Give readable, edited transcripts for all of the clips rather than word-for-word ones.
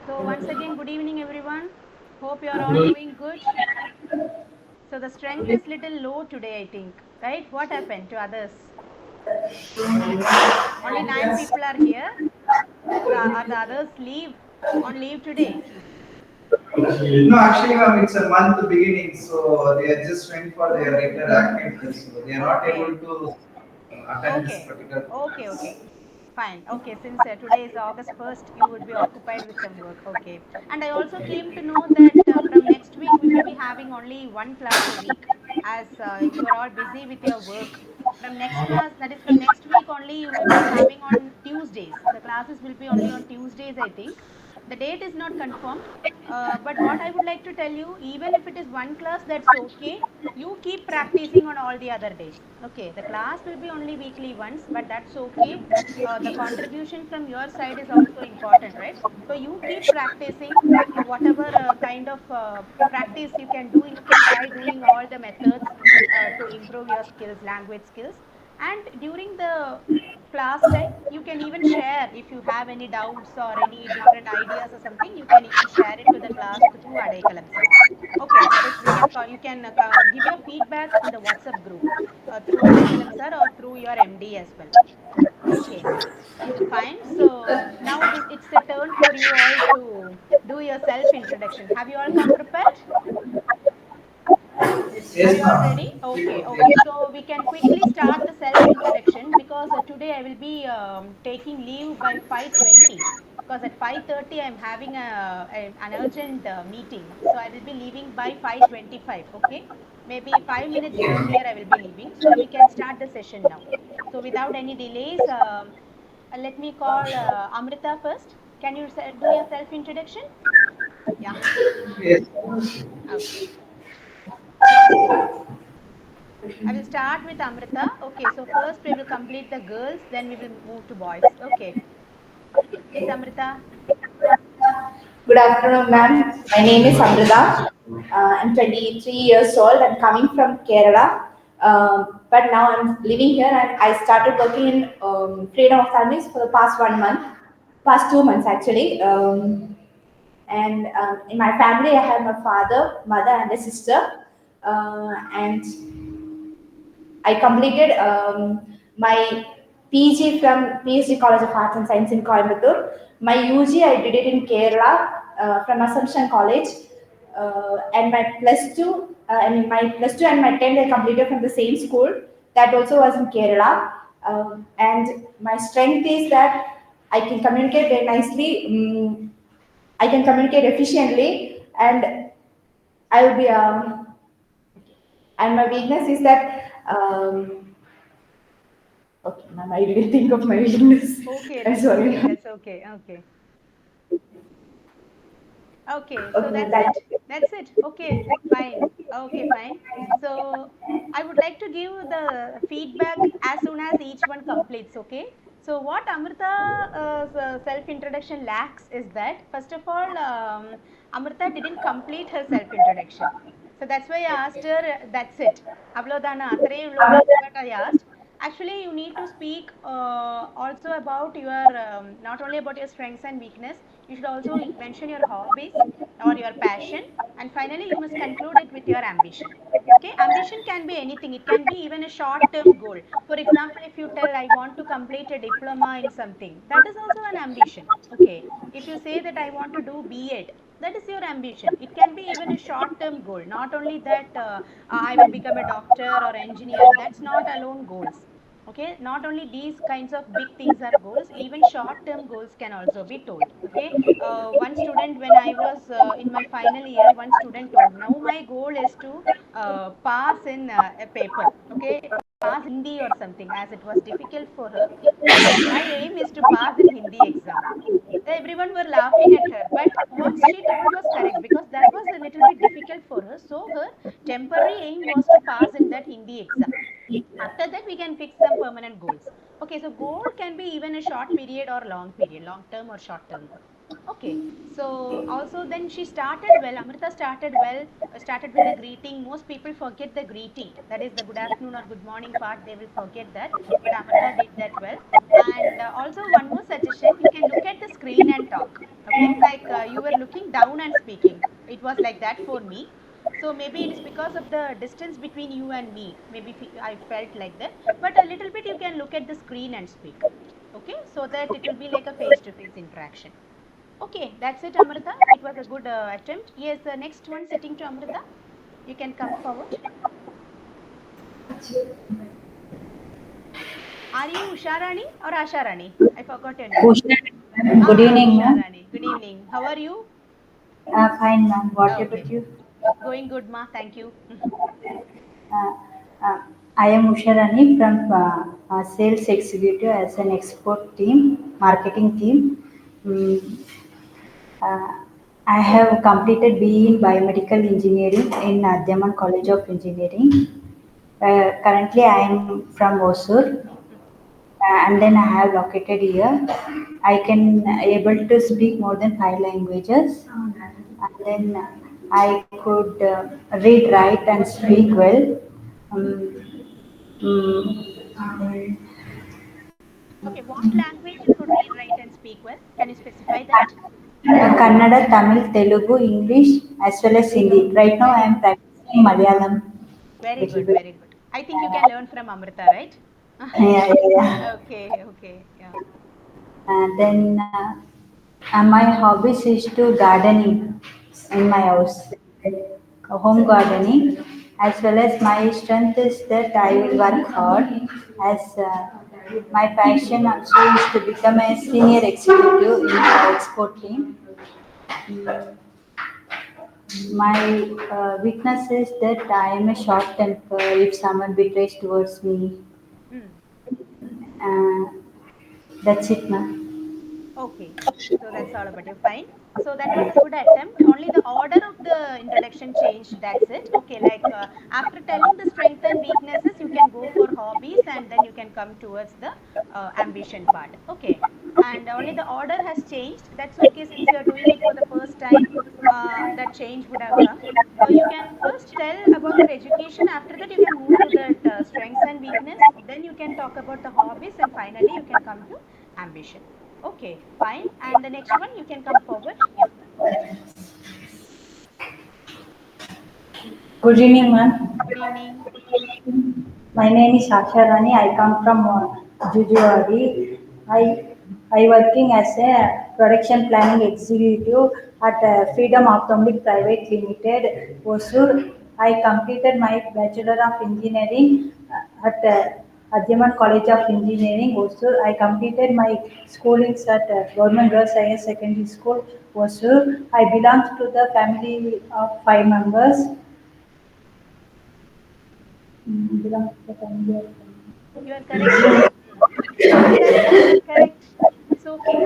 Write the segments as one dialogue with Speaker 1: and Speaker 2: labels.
Speaker 1: So once again, good evening everyone. Hope you are all doing good. So the strength is little low today, I think. Right? What happened to others? Only 9 people are here. Are the others on leave today?
Speaker 2: No, actually, ma'am, it's a month beginning, so they are just went for their regular activities. So they are not able
Speaker 1: Okay.
Speaker 2: to attend this
Speaker 1: Okay.
Speaker 2: particular.
Speaker 1: Okay. Fine. Okay, since today is August 1st, you would be occupied with some work. Okay. And I also came to know that from next week we will be having only one class a week, as you are all busy with your work. From next class, that is from next week only, you will be having on Tuesdays. The classes will be only on Tuesdays, I think. The date is not confirmed. But what I would like to tell you, even if it is one class, that's okay. You keep practicing on all the other days. Okay, the class will be only weekly once, but that's okay. The contribution from your side is also important, right? So you keep practicing whatever kind of practice you can do. You can try doing all the methods to improve your skills, language skills. And during the class time, you can even share if you have any doubts or any different ideas or something. You can even share it to the class through Adekalam sir. Okay, that is, we can call, you can give your feedback in the WhatsApp group through Adekalam sir or through your MD as well. Okay, fine. So now it's the turn for you all to do your self introduction. Have you all come prepared? Are
Speaker 2: Yes,
Speaker 1: you all
Speaker 2: ma'am.
Speaker 1: ready? Okay. So we can quickly start the self introduction, because today I will be taking leave by 5:20, because at 5:30 I am having an urgent meeting. So I will be leaving by 5:25. Okay. Maybe 5 minutes earlier I will be leaving. So we can start the session now. So without any delays, let me call Amrita first. Can you do your self introduction? Yeah.
Speaker 2: Yes.
Speaker 1: Okay. I will start with Amrita. Okay, so first we will complete the girls, then we will move to boys. Okay. Yes, Amrita.
Speaker 3: Good afternoon, ma'am. My name is Amrita. I'm 23 years old. I'm coming from Kerala, but now I'm living here and I started working in Freedom of Families for the past 1 month, past 2 months actually. And in my family, I have my father, mother, and a sister. And I completed my PG from PhD College of Arts and Science in Coimbatore. My UG I did it in Kerala from Assumption College, and my plus two. My plus two and my 10th I completed from the same school. That also was in Kerala. And my strength is that I can communicate very nicely. I can communicate efficiently, and I will be. And my weakness is that. Okay, ma'am, I didn't think of my weakness.
Speaker 1: Okay,
Speaker 3: I'm
Speaker 1: that's
Speaker 3: sorry,
Speaker 1: okay.
Speaker 3: ma'am.
Speaker 1: That's okay. Okay. Okay, so
Speaker 3: Okay,
Speaker 1: that's
Speaker 3: that.
Speaker 1: it. That's it. Okay, fine. Okay, fine. So I would like to give the feedback as soon as each one completes. Okay. So what Amrita self introduction lacks is that, first of all, Amrita didn't complete her self introduction. So that's why I asked her. That's it. Avlodana athare ullu, but I asked. Actually, you need to speak also about your not only about your strengths and weakness. You should also mention your hobbies or your passion, and finally you must conclude it with your ambition. Okay, ambition can be anything. It can be even a short term goal. For example, if you tell, I want to complete a diploma in something, that is also an ambition. Okay, if you say that I want to do B.Ed, that is your ambition. It can be even a short term goal. Not only that I will become a doctor or engineer, that's not alone goals. Okay, not only these kinds of big things are goals, even short term goals can also be told. Okay, one student, when I was in my final year, one student told, now my goal is to pass in a paper. Okay, pass Hindi or something, as it was difficult for her. My aim is to pass in Hindi exam. Everyone were laughing at her, but what she told was correct, because that was a little bit difficult for her. So her temporary aim was to pass in that Hindi exam. After that, we can fix some permanent goals. Okay, so goal can be even a short period or long period, long term or short term goal. Okay, so also then she started well. Amrita started well, started with the greeting. Most people forget the greeting, that is the good afternoon or good morning part, they will forget that. But Amrita did that well. And also, one more suggestion, you can look at the screen and talk. Okay, like you were looking down and speaking. It was like that for me. So maybe it is because of the distance between you and me. Maybe I felt like that. But a little bit you can look at the screen and speak. Okay, so that it will be like a face to face interaction. Okay, that's it, Amrita. It was a good attempt. Yes, the next one sitting to Amrita. You can come forward. Are you Usharani or Asharani? I forgot your name.
Speaker 4: Usha, ma'am. Good evening, ma'am.
Speaker 1: Usharani. Good evening. How are you?
Speaker 4: Fine, ma'am. What
Speaker 1: Okay.
Speaker 4: about you?
Speaker 1: Going good, ma. Thank you.
Speaker 4: Uh, uh, I am Usha Rani from Sales Executive as an export team, marketing team. Mm, uh, I have completed BE in Biomedical Engineering in Adyaman College of Engineering. Currently, I am from Osur, and then I have located here. I can able to speak more than 5 languages, and then I could read, write, and speak well. Um, mm,
Speaker 1: Okay, what language you could read, write, and speak well? Can you specify that?
Speaker 4: Kannada, Tamil, Telugu, English, as well as Hindi. Right now, I
Speaker 1: Very
Speaker 4: am
Speaker 1: good.
Speaker 4: practicing Malayalam
Speaker 1: Very
Speaker 4: little
Speaker 1: good.
Speaker 4: bit.
Speaker 1: Very good. I think you can learn from Amrita, right?
Speaker 4: Yeah, yeah, yeah.
Speaker 1: Okay. Okay. Yeah.
Speaker 4: Then my hobbies is to gardening in my house, home gardening, as well as my strength is that I will work hard. As my passion also is to become a senior executive in our export team. Mm, My weakness is that I am a short temper if someone betrays towards me.
Speaker 1: Hmm.
Speaker 4: Uh, that's it, ma'am.
Speaker 1: Okay, so that's all about you. Fine. So that was a good attempt. Only the order of the introduction changed. That's it. Okay, like after telling the strength and weaknesses, you can go for hobbies and then you can come towards the ambition part. Okay, and only the order has changed. That's okay since you are doing it for the first time. That change would have come. You can first tell about your education. After that, you can move to the strengths and weakness. Then you can talk about the hobbies, and finally, you can come to ambition. Okay, fine. And the next one, you can come forward. Yeah.
Speaker 4: Good evening, ma'am.
Speaker 1: Good evening.
Speaker 4: My name is Sasha Rani. I come from Jujuwadi. I working as a production planning executive at Freedom Ophthalmic Private Limited, Hosur. I completed my Bachelor of Engineering at Adyaman College of Engineering, Hosur. I completed my schoolings at Government Girls Higher Secondary School, Hosur. I belong to the family of 5 members. Belong to the family of
Speaker 1: You are correct, ma. You are correct. You are correct. It's okay.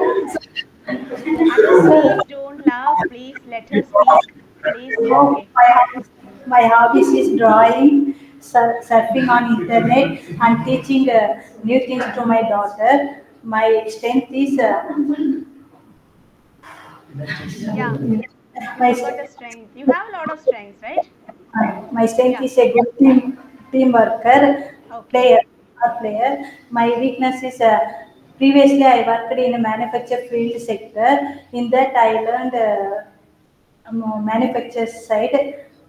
Speaker 1: Others, please don't laugh. Please let her speak. Please.
Speaker 4: Oh,
Speaker 1: Okay.
Speaker 4: my hobbies is drawing, surfing on internet, and teaching new things to my daughter. My strength is
Speaker 1: Yeah. You
Speaker 4: my
Speaker 1: forgot a strength. You have a lot of strengths, right?
Speaker 4: my strength
Speaker 1: Yeah.
Speaker 4: is a good team worker,
Speaker 1: Okay.
Speaker 4: player player. My weakness is previously I worked in a manufacture field sector. In that I learned. Manufacture side.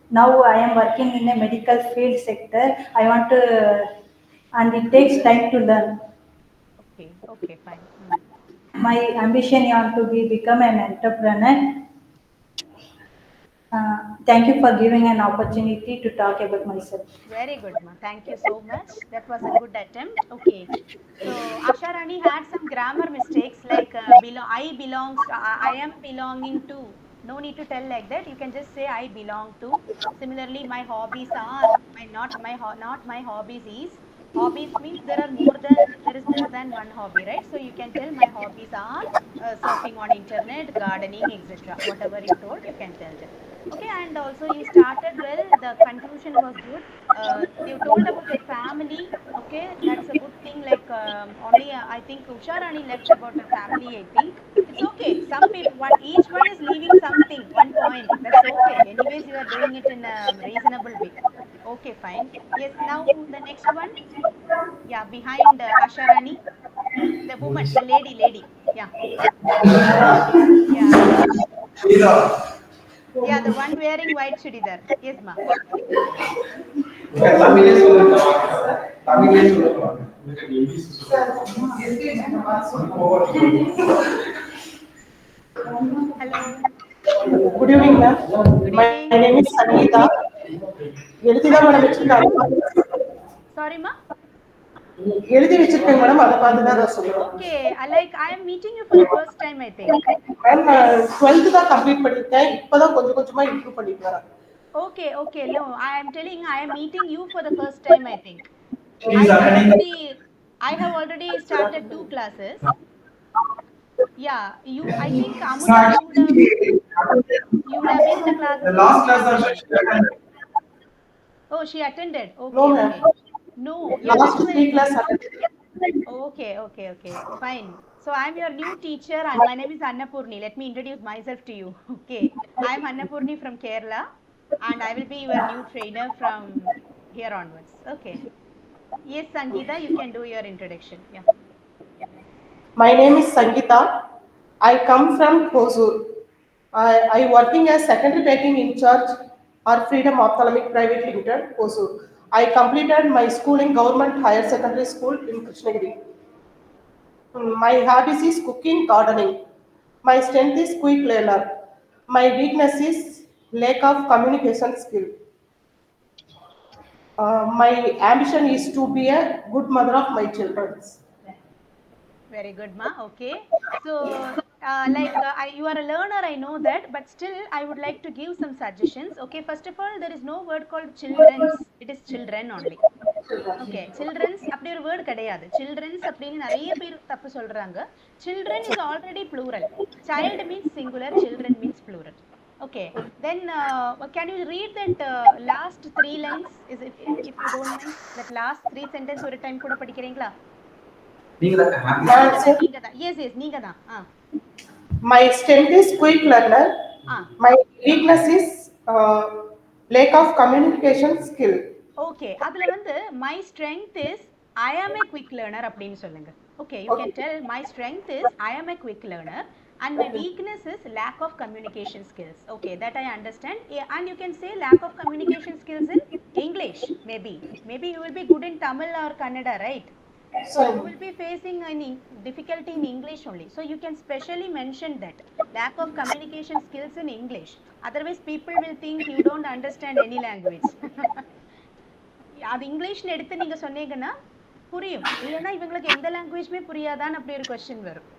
Speaker 4: Now I am working in a medical field sector. I want to, and it takes time to learn.
Speaker 1: Okay. Okay. Fine. Hmm.
Speaker 4: My ambition is to be become an entrepreneur. Thank you for giving an opportunity to talk about myself.
Speaker 1: Very good, ma. Thank you so much. That was a good attempt. Okay. So Asha Rani had some grammar mistakes like I belongs to, I am belonging to. No need to tell like that. You can just say I belong to. Similarly, my hobbies are my not my hobbies is. Hobbies means there is more than one hobby, right? So you can tell my hobbies are surfing on internet, gardening, etc. Whatever you told, you can tell them. Okay, and also you started well. The conclusion was good. You told about your family. Okay, that's a good thing. Like only I think Usha Rani left about her family. I think It's okay. Some people, each one is leaving something, 1 point. That's okay. Anyways, you are doing it in a reasonable way. Okay, fine. Yes, now the next one. Yeah, behind Asharani, the woman, the lady. Yeah, yeah, yeah, the one wearing white chudidar. Yes, ma.
Speaker 2: தமிழே சொல்லுங்க தமிழே சொல்லுங்க
Speaker 1: Hello.
Speaker 5: Good evening, ma'am.
Speaker 1: Good
Speaker 5: My
Speaker 1: evening.
Speaker 5: name is Sangeeta. எழுதிதான்
Speaker 1: I'm
Speaker 5: madam
Speaker 1: not.
Speaker 5: வச்சிருக்காங்க.
Speaker 1: Sorry, ma.
Speaker 5: எழுதி வச்சிருக்கேன் madam, அதை பார்த்து தான் நான் சொல்லுவேன்.
Speaker 1: Okay, I am meeting you for the first time, I think.
Speaker 5: Ma'am நான் 12th தான் கம்ப்ளீட் பண்ணிருக்கேன். இப்பதான் கொஞ்சம் கொஞ்சமா இம்ப்ரூவ் பண்ணிட்டு வரேன்.
Speaker 1: Okay. No, I am telling I am meeting you for the first time, I think.
Speaker 2: Please attending
Speaker 1: I have already started 2 classes. Yeah, I think Amuda,
Speaker 2: the
Speaker 1: you would have been in the class.
Speaker 2: last class are
Speaker 1: Oh, she attended. Okay,
Speaker 5: No, ma'am.
Speaker 1: okay. No, yeah,
Speaker 5: Last
Speaker 1: that's
Speaker 5: 3
Speaker 1: why.
Speaker 5: class attended.
Speaker 1: Okay. Fine. So I'm your new teacher and my name is Annapurni. Let me introduce myself to you. Okay. I'm Annapurni from Kerala and I will be your new trainer from here onwards. Okay. Yes, Sangeeta, you can do your introduction. Yeah.
Speaker 5: My name is Sangeeta. I come from Hosur. I working as secondary packing in charge or Freedom Ophthalmic Private Limited, Hosur. I completed my school in Government Higher Secondary School in Krishnagiri. My hobbies is cooking, gardening. My strength is quick learner. My weakness is lack of communication skill. My ambition is to be a good mother of my children.
Speaker 1: Very good, ma. Okay. So, you are a learner, I know that, but still, I would like to give some suggestions. Okay. First of all, there is no word called children's. It is children only. Okay. Children's, அப்படி ஒரு word கிடையாது. Children's அப்படின்னு நிறைய பேர் தப்பு சொல்றாங்க. Children is already plural. Child means singular, children means plural. Okay. Then, can you read that last 3 lines? If you don't mind, that last 3 sentence ஒரு time கூட படிக்கிறீங்களா? Yes, நீங்க தான்.
Speaker 5: My strength is quick learner. My weakness is lack of communication skill.
Speaker 1: Okay, அதுல வந்து my strength is I am a quick learner அப்படின்னு சொல்லுங்க. Okay, you can tell my strength is I am a quick learner and my weakness is lack of communication skills. Okay, that I understand. Yeah, and you can say lack of communication skills in English, maybe. Maybe you will be good in Tamil or Kannada, right? So you will be facing difficulty in English only. So you can specially mention that lack of communication skills in English. Otherwise, people will think you don't understand any language. அது இங்கிலீஷ்னு எடுத்து நீங்க சொன்னீங்கன்னா புரியும். இல்லைன்னா இவங்களுக்கு எந்த லாங்குவேஜ்மே புரியாதான்னு அப்படி ஒரு கொஸ்டின் வரும்.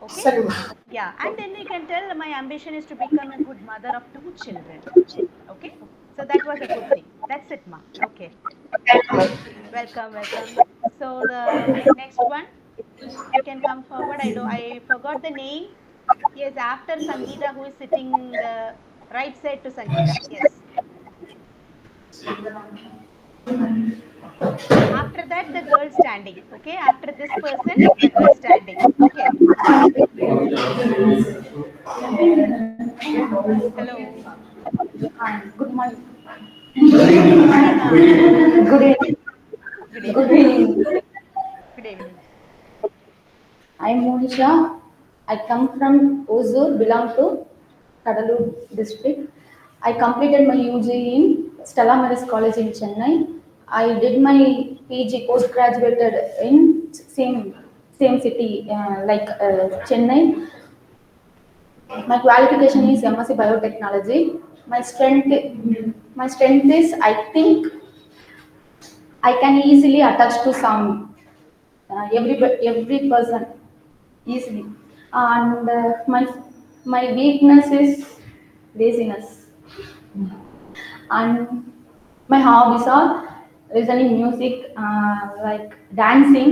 Speaker 1: Okay? Yeah, and then you can tell my ambition is to become a good mother of 2 children. Okay? So that was a good thing. That's it, ma. Okay. Welcome. So the next one, you can come forward. I forgot the name. Yes, after Sangeeta, who is sitting the right side to Sangeeta. Yes. After that, the girl standing. Okay. After this person, the girl standing. Okay. Hello.
Speaker 4: Good morning.
Speaker 1: Good evening.
Speaker 4: Good evening. Good evening.
Speaker 1: Good evening.
Speaker 4: I am Monisha. I come from Hosur, belong to Kadalur district. I completed my UG in Stella Maris College in Chennai. I did my PG postgraduated in same city Chennai. My qualification is MSc Biotechnology. My strength is I think I can easily attach to some every person easily, and my weakness is laziness, and my hobbies are listening music, like dancing,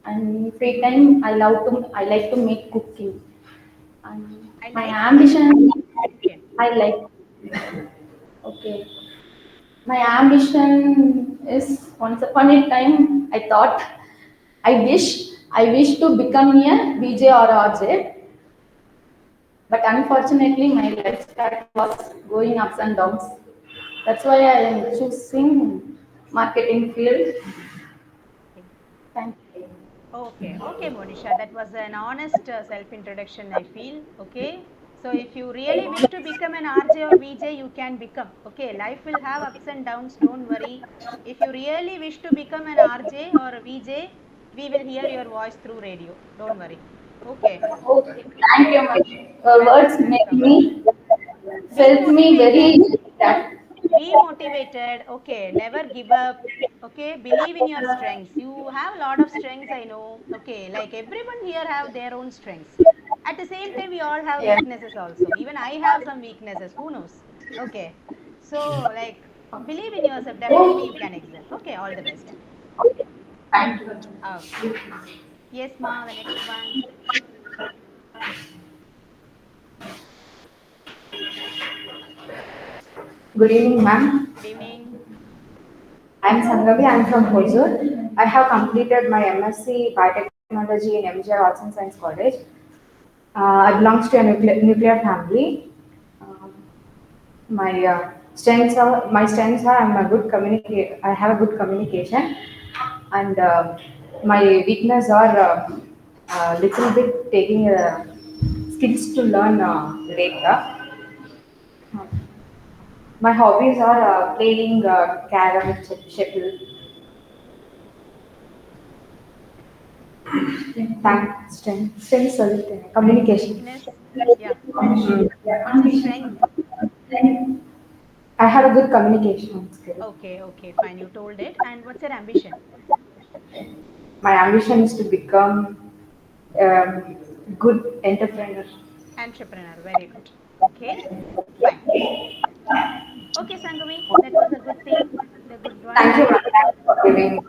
Speaker 4: and free time I like to make cooking, and my ambition
Speaker 1: Okay.
Speaker 4: I like okay. My ambition is once upon a time I thought I wish to become a VJ or RJ. but unfortunately my life start was going ups and downs. That's why I am choosing marketing field. Thank you.
Speaker 1: Okay, okay, Monisha, that was an honest self-introduction, I feel. Okay, so if you really wish to become an RJ or VJ, you can become. Okay, life will have ups and downs, don't worry. If you really wish to become an RJ or a VJ, we will hear your voice through radio. Don't worry. Okay,
Speaker 4: Okay, thank you much. Words
Speaker 1: welcome,
Speaker 4: make
Speaker 1: welcome.
Speaker 4: me
Speaker 1: Be
Speaker 4: felt me
Speaker 1: motivated.
Speaker 4: very that.
Speaker 1: Be motivated. Okay, never give up. Okay, believe in your strengths. You have a lot of strengths, I know. Okay, like everyone here have their own strengths. At the same time, we all have
Speaker 4: Yeah.
Speaker 1: weaknesses also. Even I have some weaknesses. Who knows? Okay, so like believe in yourself. Definitely, you can excel. Okay, all the best.
Speaker 4: Thank you.
Speaker 1: Okay. Yes, ma. The next one.
Speaker 3: Good evening, ma'am.
Speaker 1: Good evening.
Speaker 3: I'm Sangavi. I'm from Hosur. I have completed my MSc Biotechnology in MGR Arts and Science College. I belong to a nuclear family. Um, my strengths are I'm a good communicate. I have a good communication, and my weakness are little bit taking skills to learn later. My hobbies are playing carom, shuttle. Strength, sorry, communication.
Speaker 1: Weakness. Yeah.
Speaker 3: Mm.
Speaker 1: What's the strength?
Speaker 3: I have a good communication skill.
Speaker 1: Okay, okay, fine. You told it. And what's your ambition?
Speaker 3: My ambition is to become a good entrepreneur.
Speaker 1: Entrepreneur. Very good. Okay, fine. Okay, Sangavi, that was a good thing, the good one.
Speaker 3: Thank you, ma'am. Thank you for giving this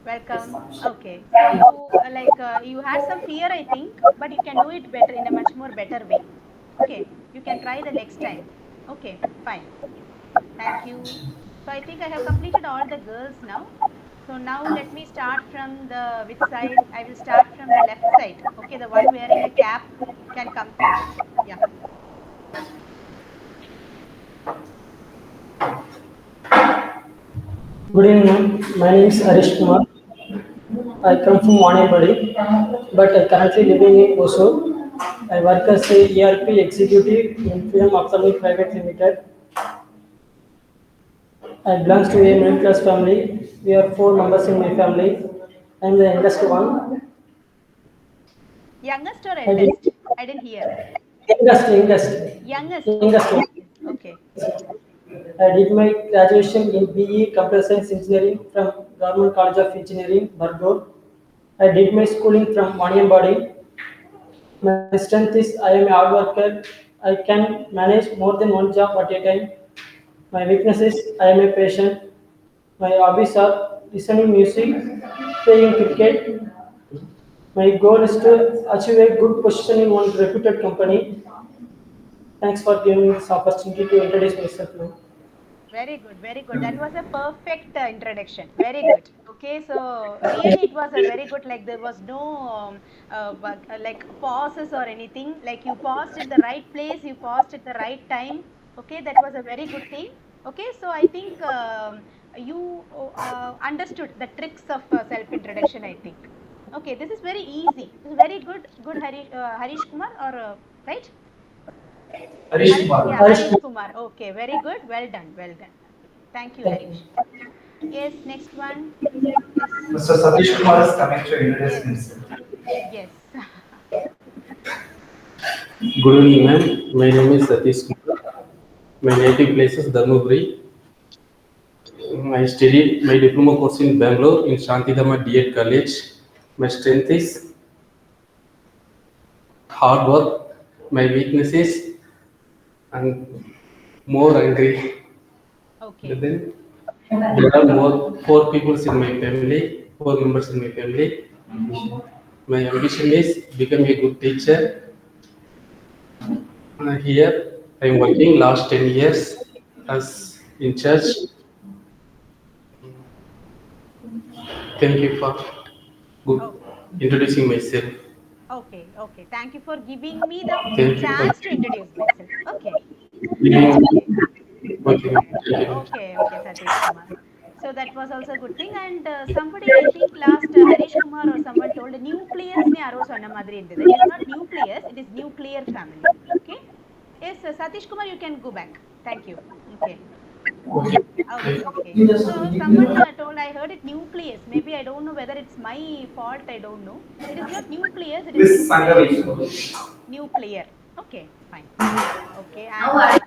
Speaker 1: Welcome.
Speaker 3: option.
Speaker 1: Okay, so you you had some fear, I think, but you can do it better in a much more better way. Okay, you can try the next time. Okay, fine. Thank you. So I think I have completed all the girls now. So now let me start from the which side? I will start from the left side. Okay, the one wearing a cap can come forward. Yeah.
Speaker 6: Good evening, ma'am. My name is Harish Kumar. I come from Wanebadi, but I currently living in Osur. I work as a ERP executive in Freedom Ophthalmic Private Limited. I belong to a middle class family. We are four members in my family. I am the youngest one.
Speaker 1: Youngest or
Speaker 6: I did
Speaker 1: eldest? I didn't hear.
Speaker 6: youngest,
Speaker 1: Youngest.
Speaker 6: youngest
Speaker 1: Okay.
Speaker 6: one.
Speaker 1: Okay.
Speaker 6: I did my graduation in BE Computer Science Engineering from Government College of Engineering, Bargur. I did my schooling from Maniambadi. My strength is I am a hard worker. I can manage more than one job at a time. My weakness is I am a patient. My hobbies are listening music, playing cricket. My goal is to achieve a good position in one reputed company. Thanks for giving me this opportunity to introduce myself now.
Speaker 1: Very good, very good. That was a perfect introduction. Very good. Okay, so really it was a very good, like there was no like pauses or anything. Like you paused at the right place, you paused at the right time. Okay, that was a very good thing. Okay, so I think you understood the tricks of self-introduction, I think. Okay, this is very easy. This is very good, good Harish Kumar or right?
Speaker 2: Harish Kumar.
Speaker 1: Yeah,
Speaker 6: Harish,
Speaker 1: Harish Kumar. Okay, very good. Well done. Well done. Thank you,
Speaker 6: thank you.
Speaker 1: Harish. Yes, next one. Yes,
Speaker 2: Mr. Satish Kumar is coming to introduce
Speaker 1: yes,
Speaker 2: himself.
Speaker 1: yes.
Speaker 7: Good evening, ma'am. My name is Satish Kumar. My native place is Dharmaburi. I studied my diploma course in Bangalore in Shantidhamma D.Ed College. My strength is hard work. My weakness is I'm more angry. But
Speaker 1: Okay.
Speaker 7: then there are more four people in my family, four members in my family. My ambition is become a good teacher. Here I am working last 10 years as in church. Thank you for good
Speaker 1: Oh,
Speaker 7: introducing myself.
Speaker 1: Okay, okay. Thank you for giving me the
Speaker 7: Thank you.
Speaker 1: chance to introduce myself. Okay,
Speaker 7: Okay.
Speaker 1: okay, okay, okay, okay, Satish Kumar. So that was also a good thing. And somebody, I think last Harish Kumar or someone told nucleus ni aro sonna madri irundhudu. It is not nucleus, it is nuclear family. Okay. Yes, Satish Kumar, you can go back. Thank you. Okay. Okay, okay. So someone told I heard it nucleus. Maybe I don't know whether it's my fault. I don't know. It is not nucleus. It is
Speaker 2: Miss
Speaker 1: nuclear.
Speaker 2: Sangavi.
Speaker 1: Nuclear. Okay, fine. Okay, and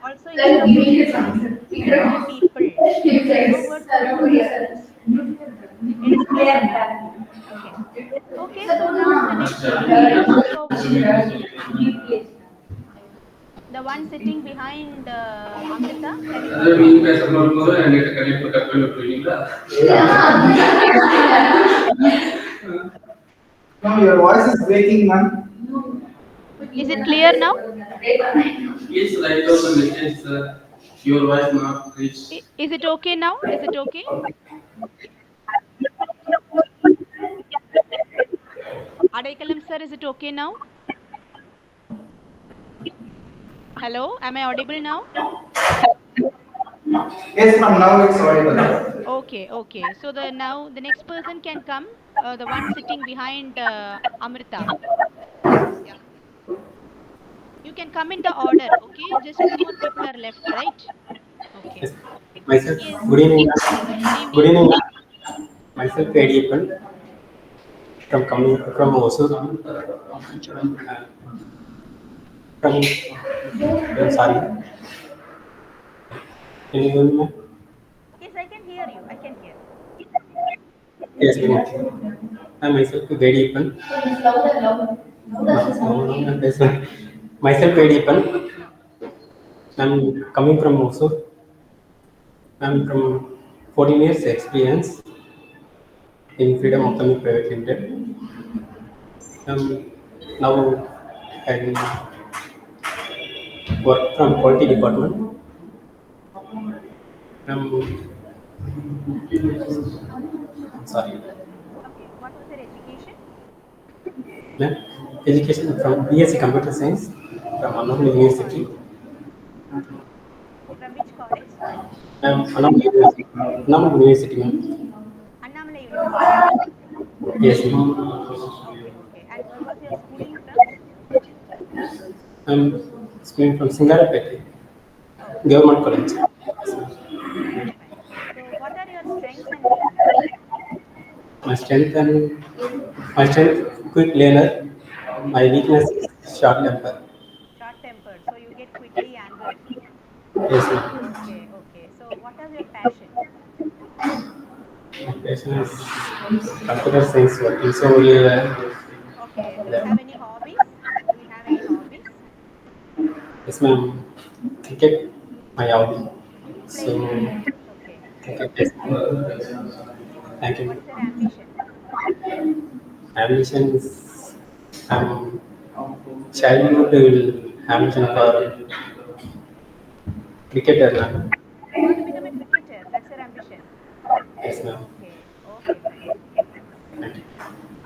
Speaker 1: also instead of nucleus, it is people. No word for nucleus. It is people. Okay. Okay, so now the next speaker is the one sitting behind Amrita. Can you come up?
Speaker 2: No, your voice is breaking, man.
Speaker 1: Is it clear now?
Speaker 7: Please write down the message, sir. Your voice not reached.
Speaker 1: Is it okay now? Is it okay? Adaikalam sir, is it okay now? Hello, am I audible now?
Speaker 2: Yes, ma'am, now it's audible.
Speaker 1: Okay, okay. So the next person can come, the one sitting behind Amrita. Yeah. You can come in the order, okay? Just two more people are left, right? Okay.
Speaker 7: Yes. Myself,
Speaker 1: Yes.
Speaker 7: good evening.
Speaker 1: Good
Speaker 7: Good
Speaker 1: evening.
Speaker 7: evening. Myself, Edipan from coming from Osur. From sorry. Can you hear me, ma'am?
Speaker 1: Yes, I can hear you. I can hear.
Speaker 7: Yes, ma'am. I myself, Edipan. Yes, ma'am. Myself, Edipan. I'm coming from Osur. I'm from 14 years experience in Freedom of Coming Private Limited. Now I work from quality department. Um, sorry,
Speaker 1: Okay. What was your education?
Speaker 7: ma'am. Education from BSc Computer Science from Annamalai
Speaker 1: Which
Speaker 7: University.
Speaker 1: college? From which college?
Speaker 7: Annamalai University, Annamalai University, ma'am.
Speaker 1: Annamalai University.
Speaker 7: Yes, ma'am.
Speaker 1: Okay, okay. And where was your schooling from?
Speaker 7: I'm student from Singarapet,
Speaker 1: Okay,
Speaker 7: Government
Speaker 1: okay.
Speaker 7: College.
Speaker 1: Fine, fine. So what are your strengths and weaknesses?
Speaker 7: My strength and my strength, quick learner. My
Speaker 1: Okay.
Speaker 7: weakness is short temper.
Speaker 1: Short tempered. So you get quickly angered.
Speaker 7: Yes, ma'am.
Speaker 1: Okay, okay. So what is your passion?
Speaker 7: My passion is computer science working. So,
Speaker 1: Okay. Do you have any hobbies? Do you have any hobbies?
Speaker 7: yes, ma'am. Cricket, my hobby.
Speaker 1: Playing
Speaker 7: So,
Speaker 1: cricket. Okay.
Speaker 7: cricket, yes. Thank
Speaker 1: Okay.
Speaker 7: you.
Speaker 1: What's your ambition?
Speaker 7: Ambition is childhood will ambition for cricketer, ma'am.
Speaker 1: You want to become a cricketer. That's your ambition.
Speaker 7: Yes, ma'am.
Speaker 1: Okay. Okay, fine.
Speaker 7: Thank you.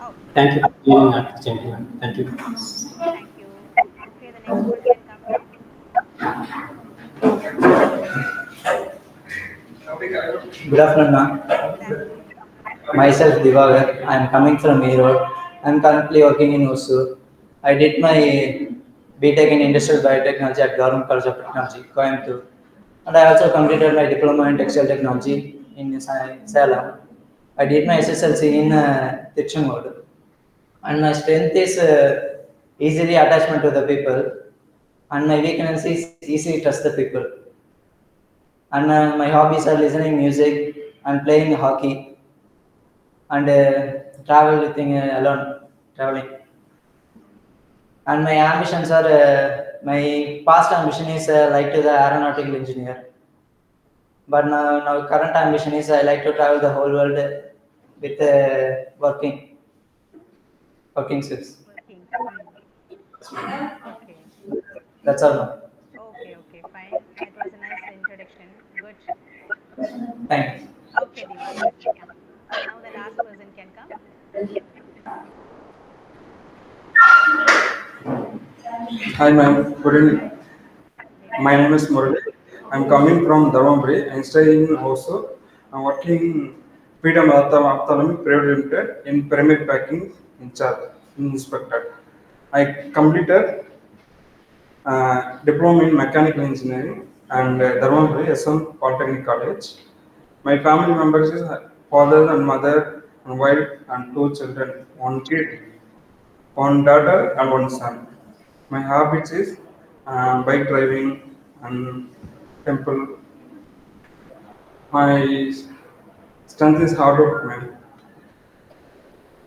Speaker 1: Okay.
Speaker 7: Thank you for giving an opportunity, ma'am. Thank you.
Speaker 1: Thank you. Okay, the next one can come now.
Speaker 8: Good afternoon, ma'am.
Speaker 1: Good afternoon.
Speaker 8: Myself Divagar. I am coming from Erode. I am currently working in Hosur. I did my BTech in Industrial Biotechnology at Government College of Technology, Coimbatore. And I also completed my diploma in Textile Technology in Salem. I did my SSLC in Tirchangod. And my strength is easily attachment to the people. And my weakness is easily trust the people. And my hobbies are listening music and playing hockey and travel with alone traveling. And my ambitions are my past ambition is like to the aeronautical engineer, but now current ambition is I like to travel the whole world with working skills.
Speaker 1: Working. Okay.
Speaker 8: That's all.
Speaker 1: Okay, okay, fine. That was a nice introduction. Good.
Speaker 8: Thanks.
Speaker 1: Okay, Divagar. Yeah. Now the last person can come.
Speaker 9: Hi, ma'am. Good evening.
Speaker 1: Hi. Good
Speaker 9: My
Speaker 1: evening.
Speaker 9: name is Murali. I'm coming from Dharmaburi. I'm staying in Hosur. I'm working in Freedom Ophthalmic Private Limited in pyramid packing in charge, in inspector. I completed diploma in mechanical engineering and Dharmaburi SM Polytechnic College. My family members is father and mother and wife and two children, one kid, one daughter and one son. My habits is bike driving and temple. My strength is hard work, man.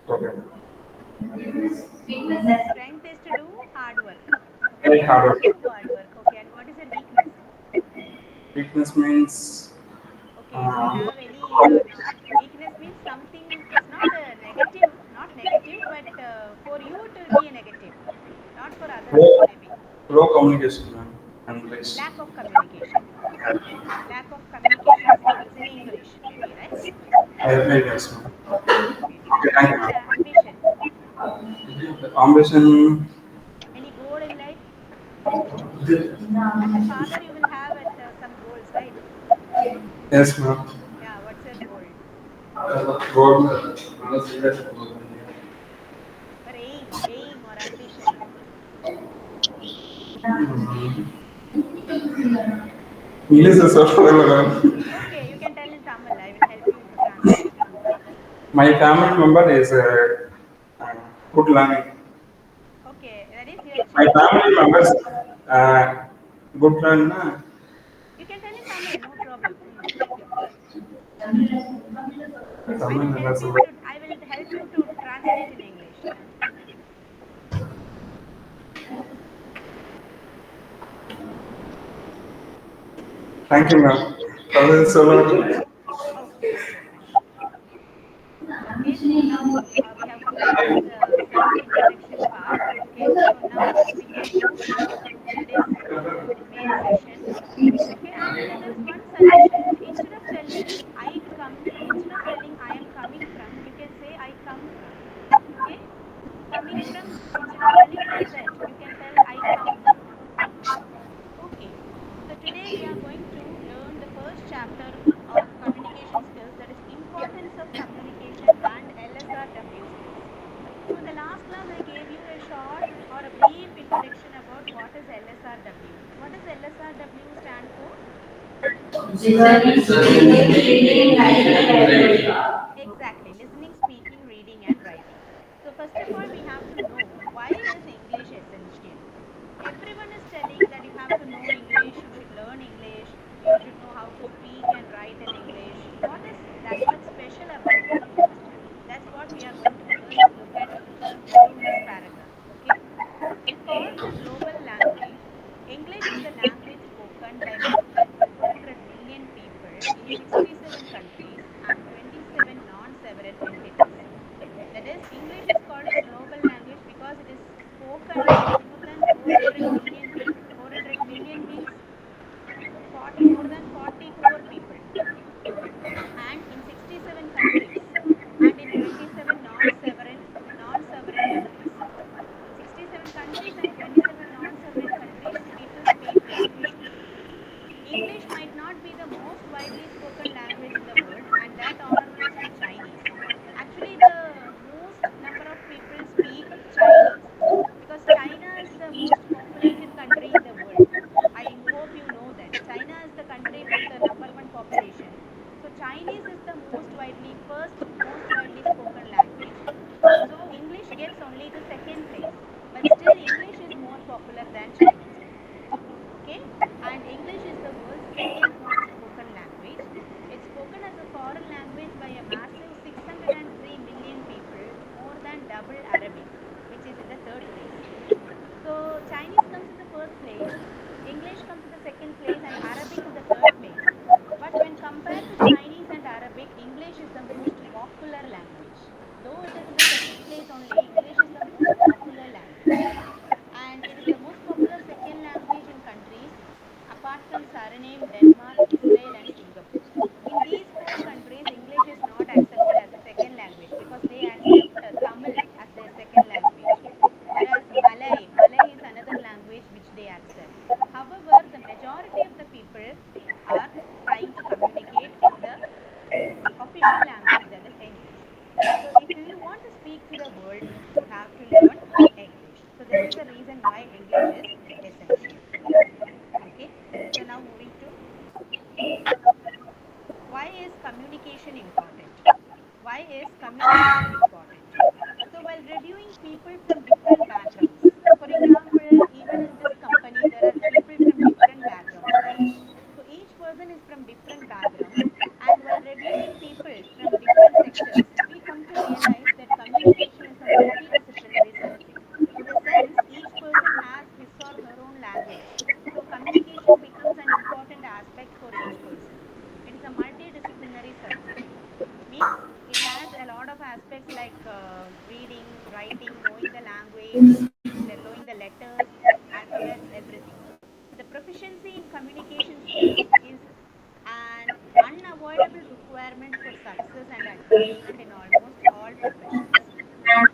Speaker 9: Okay.
Speaker 1: Strength is to do hard work.
Speaker 9: Very
Speaker 1: Okay.
Speaker 9: hard work.
Speaker 1: Hard work. Okay. And what is your weakness?
Speaker 9: Weakness means
Speaker 1: Okay. Do you
Speaker 9: uh,
Speaker 1: have any no, weakness means something, it's not a negative, not negative, but for you it will be a negative, not for others
Speaker 9: low,
Speaker 1: maybe.
Speaker 9: low communication, man, and English.
Speaker 1: Lack of communication. Lack of communication skills in English, maybe, right?
Speaker 9: Very nice, man.
Speaker 1: Okay.
Speaker 9: Okay,
Speaker 1: And what
Speaker 9: thank
Speaker 1: is
Speaker 9: you.
Speaker 1: your ambition?
Speaker 9: Ambition.
Speaker 1: Any goal in life? As a father, you will have at some goals, right?
Speaker 9: Yes, ma'am.
Speaker 1: Yeah. What's your goal
Speaker 9: God.
Speaker 1: or aim or ambition?
Speaker 9: English is so well.
Speaker 1: Okay, you can tell in Tamil. I will help you to translate.
Speaker 9: My family member is uh, good learning.
Speaker 1: Okay, that is your
Speaker 9: My
Speaker 1: children.
Speaker 9: family members uh, good learn.
Speaker 1: You can tell in Tamil, no problem.
Speaker 9: Tamil members.
Speaker 1: I will help you to translate in English.
Speaker 9: Thank you, ma'am. That is so much.
Speaker 1: Okay, fine. Okay, so now we have completed the self-introduction part. Okay, so now we can move to today's main session. Okay, and there is one suggestion. Instead of telling I am coming from, you can say I come from. Okay, coming from, instead of telling present, you can tell I come from. Okay, so today we are going to learn the first chapter of communication skills, that is importance of communication and LSRW skills. So in the last class I gave you a short or a brief introduction about what is LSRW. What does LSRW stand for? Exactly, listening, speaking, reading and writing. So first of all we have to know why is English essential. Everyone is telling that you have to know English, you should learn English, you should know how to speak and write in English. What is that much special about English? That's what we are going to first look at through this paragraph. Okay. Called the global language, English is the language spoken by more than 400 million people in 67 countries and 27 non-sovereign entities. That is, English is called the global language because it is spoken by more than 400 million people. 400 million means more than 40 crore people, and in 67 countries and in 27 non-sovereign countries. In 67 countries and 27 non-sovereign countries, people speak English only. English might not be the most widely spoken language in the world, and that honor goes to Chinese. Actually, the most number of people speak Chinese because China is the most populated country in the world. I hope you know that. China is the country with the number one population. So Chinese is the most widely spoken language. So English gets only the second place, but still English is more popular than Chinese. Okay, and English is the world's second most spoken language. It's spoken as a foreign language by a massive 603 million people, more than double Arabic, which is in the third place. So Chinese comes in the first place, English comes in the second place, and Arabic in the third place. But when compared to Chinese and Arabic, English is the most popular language. Though it is in the second place only, English is the most popular language, and it is the most popular second language in countries apart from Suriname, Denmark, Israel and Singapore. In these four countries, English is not accepted as a second language because they accept Tamil as their second language. Whereas Malay is another language itself. However, the majority of the people are trying to communicate in the official language, that is English. So if you want to speak to the world, you have to learn English. So this is the reason why English is essential. Okay. So now moving to, why is communication important? Why is communication important? So while reviewing people from different backgrounds, for example, even in this company, there are people from different backgrounds, right? So each person is from different backgrounds, and while reviewing people from different sectors, we come to realize that communication is a multidisciplinary subject. In the sense, each person has his or her own language. So communication becomes an important aspect for each person. It is a multidisciplinary subject. Means it has a lot of aspects like reading, writing, knowing the language, knowing the letters, alphabets, everything. The proficiency in communication skills is an unavoidable requirement for success and advancement in almost all professions.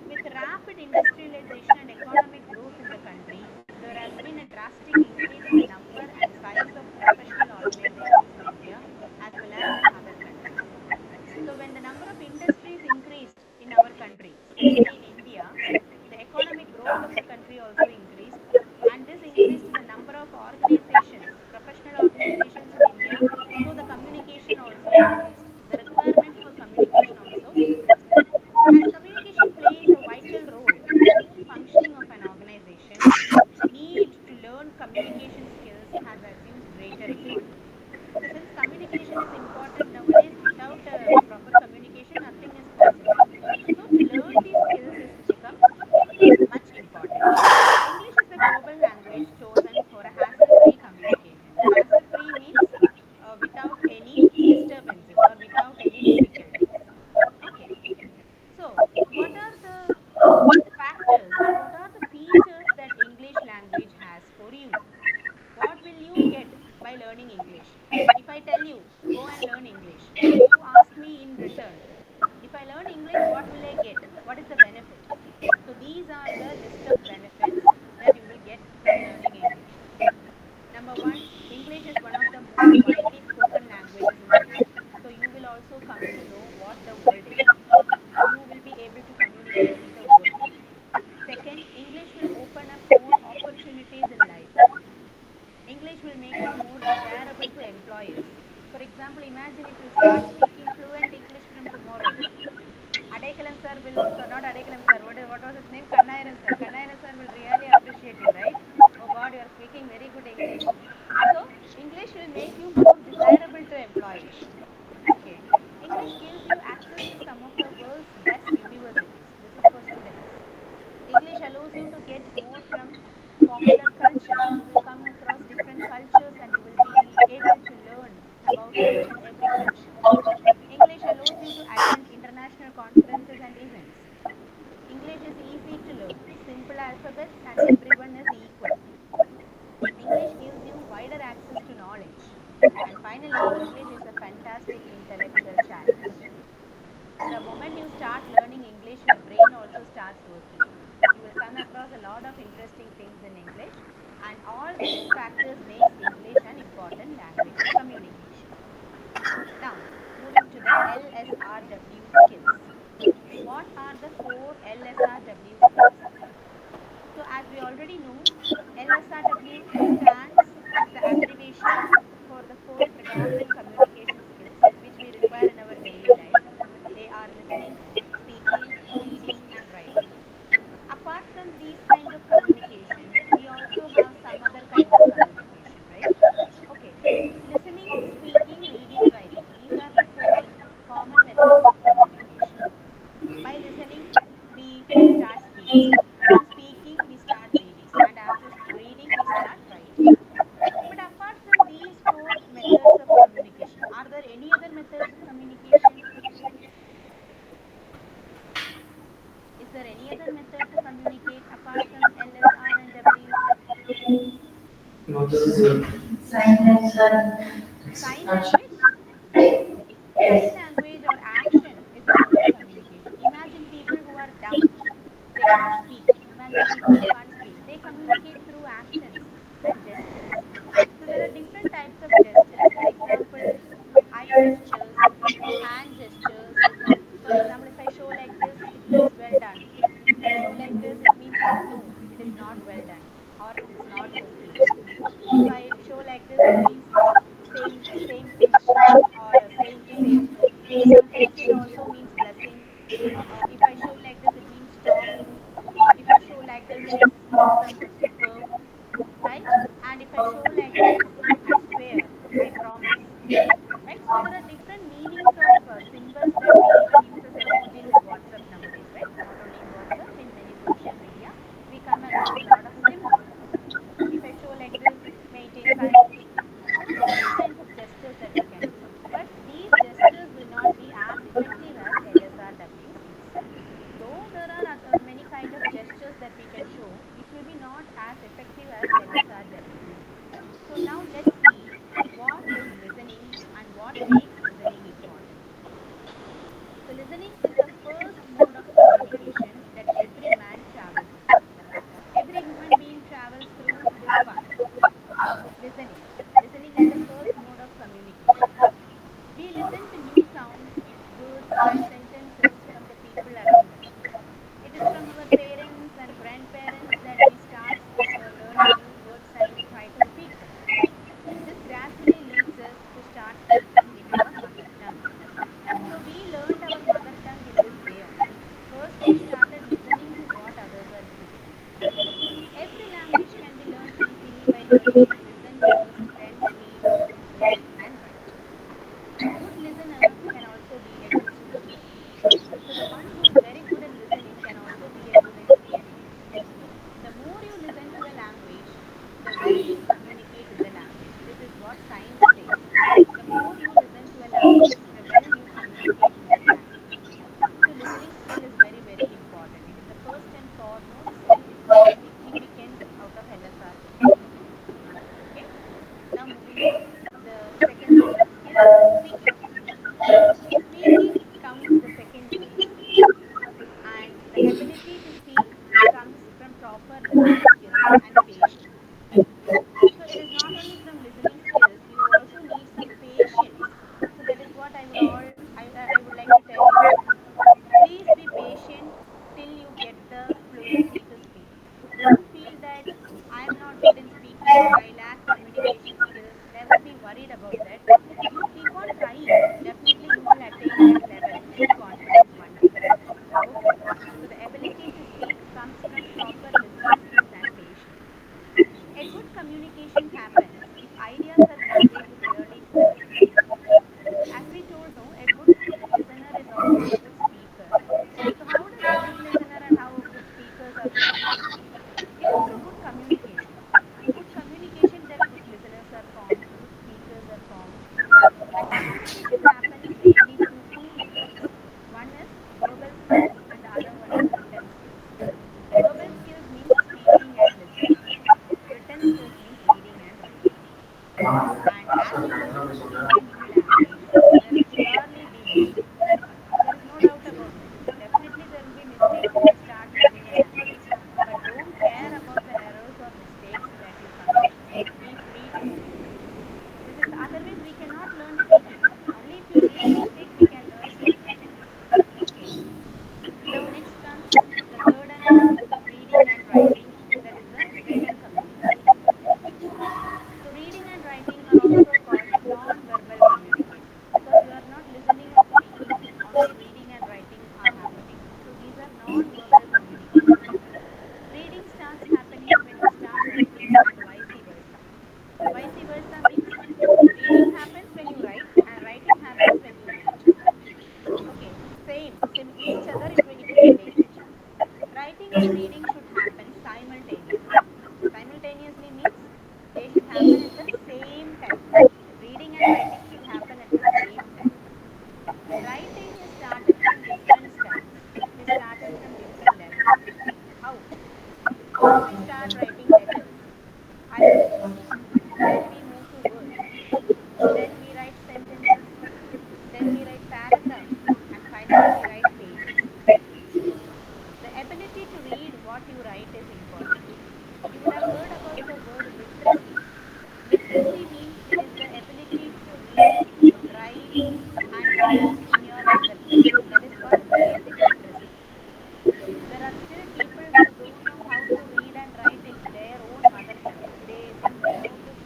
Speaker 1: With rapid industrialization and economic growth in the country, there has been a drastic increase in the number and size of professional organizations in India as well as in other countries. So when the number of industries increased in our country, especially in India, the economic growth of the country also increased, and this increased the number of organizations, professional organizations in India, so the communication also increased. The requirement for communication also increased. As communication plays a vital role in the smooth functioning of an organization, the need to learn communication skills has assumed greater importance. So since communication is important nowadays, without proper communication, nothing is possible. So to learn these skills is become much important. English is the global language chosen for a hassle-free communication. Hassle-free means without any disturbances or without any difficulties. Okay. So, what are the factors or what are the features that English language has for you? What will you get by learning English? If I tell you, go and learn English, you ask me in return, if I learn English, what will I get? What is the benefit? So, these are the list of benefits that you will get from learning English. Number one, English is one of the most widely spoken languages in the world. So, you will also come to know what the world is. You will be able to communicate with the world. Second, English will open up more opportunities in life. English will make you more desirable to employers. For example, imagine if you start speaking fluent English from tomorrow. Adekalam sir will, so not Adekalam sir, what was his name? Kannairan sir. Kannairan sir will really appreciate you, right? Oh God, you are speaking very good English. So, English will make you more desirable to employers. Okay. English gives you access to some of the world's best universities. This is for students. English allows you to get more from popular culture. You will come across different cultures and you will be able to learn about each and every culture. English allows you to attend international conferences and events. English is easy to learn, simple alphabets, and everyone is equal. English gives you wider access to knowledge. And finally, English is a fantastic intellectual challenge. The moment you start learning English, your brain also starts working. You will come across a lot of interesting things in English, and all these factors makes English an important language for communication. Now, moving to the LSRW skills. What are the four LSRW skills? So, as we already know, LSRW stands as the abbreviation for the four predominant communication skills which we require in our daily life. They are listening, speaking, reading, and writing. Apart from these kinds of communication, we also have some other kinds of communication, right? Okay. Listening, speaking, reading, writing. These are the four common methods of communication. By listening, we start speaking. On speaking, we start reading. And after reading, we start writing. But apart from these four methods of communication, are there any other methods of communication? Is there any other method to communicate apart from LSR and W?
Speaker 4: Sign language.
Speaker 1: Sign language? Sign language or action is a mode of communication. Imagine people who are dumb, they can't speak. Imagine people who can't speak, they communicate through actions and always same pitch or saying the same tone. Sometimes it also means blessing. If I show like this, it means stop. If I show like this, it's awesome or superb, right? And if I show like this, I swear, I promise, right? So there are different meanings of symbols that we even use as emojis in WhatsApp nowadays, right? Not only in WhatsApp, in many social media, we come across a lot of symbols. If I show like this, maintain silence, different kinds of gestures that we can do. But these gestures will not be as effective as LSRWs is. Though there are many kind of gestures that we can show, it will be not as effective as LSRW. So now let's see what is listening and what makes listening important. So listening is the first mode of communication that every man travels through. Every human being travels through this path, listening. Listening is the first mode of communication. We listen to new sounds, words and sentences from the people around us. It is from our parents and grandparents that we start learning new words and try to speak them. This gradually leads us to start speaking in our mother tongue. So we learned our mother tongue in this way only. First we started listening to what others are doing. Every language can be learned easily by learning to listen first, then speak, read and write. A good listener can also be a good speaker. So the one who is very good in listening can also be a good in speaking. The more you listen to a language, the well you communicate in the language. This is what science says. The more you listen to a language, the well you communicate in that language. So listening skill is very, very important. It is the first and foremost significant out of LSRW. Okay. Now moving on. The second listening skill, speaking. Speaking comes the second place, and the ability to speak comes from proper listening skills and patience. So it is not only from listening skills, you also need some patience. So that is what I would like to tell you all. Please be patient till you get the fluency to speak. Don't feel that I am not good in speaking or I lack communication skills. Never be worried about that. You keep on trying. Definitely you will attain that level with confidence one day. Okay. So the ability to speak comes from proper listening skills and patience. A good communication happens if ideas are conveyed clearly to the listener. As we told, no, a good listener is also a good speaker. So how does a good listener and how good speakers are formed? It is through good communication. Through good communication, then good listeners are formed, good speakers are formed. And communication happens mainly through two methods. One is verbal skills and the other one is written skills. Verbal skills means speaking and listening. Written skills means reading and writing. And as you learn to speak a new language, there will surely be mistakes. There is no doubt about that. Definitely there will be mistakes when you start learning a language. But don't care about the errors or mistakes that you commit. Be free to do it. This is otherwise we cannot learn speaking. Only if we make mistakes we can learn speaking. Okay. Now next comes the third and fourth, reading and writing, that is the written communication. So reading and writing are also called non-verbal communication because you are not listening or speaking, only reading and writing are happening. So these are non-verbal communication. Reading starts happening when you start writing and vice versa. Vice versa means reading happens when you write and writing happens when you read. Okay, same each other it will relate. Writing and reading should happen simultaneously. Simultaneously means they should happen at the same time. Reading and writing should happen at the same time. Writing is started from different styles. It is started from different levels. How? First we start writing letters, alphabets. Then we move to words. Then we write sentences. Then we write paragraphs. And finally we write pages. The ability to read what you write is important. You would have heard about the word literacy. Literacy means it is the ability to read, write, and speak in your mother tongue. That is called basic literacy. There are still people who don't know how to read and write in their own mother tongue. They think they know to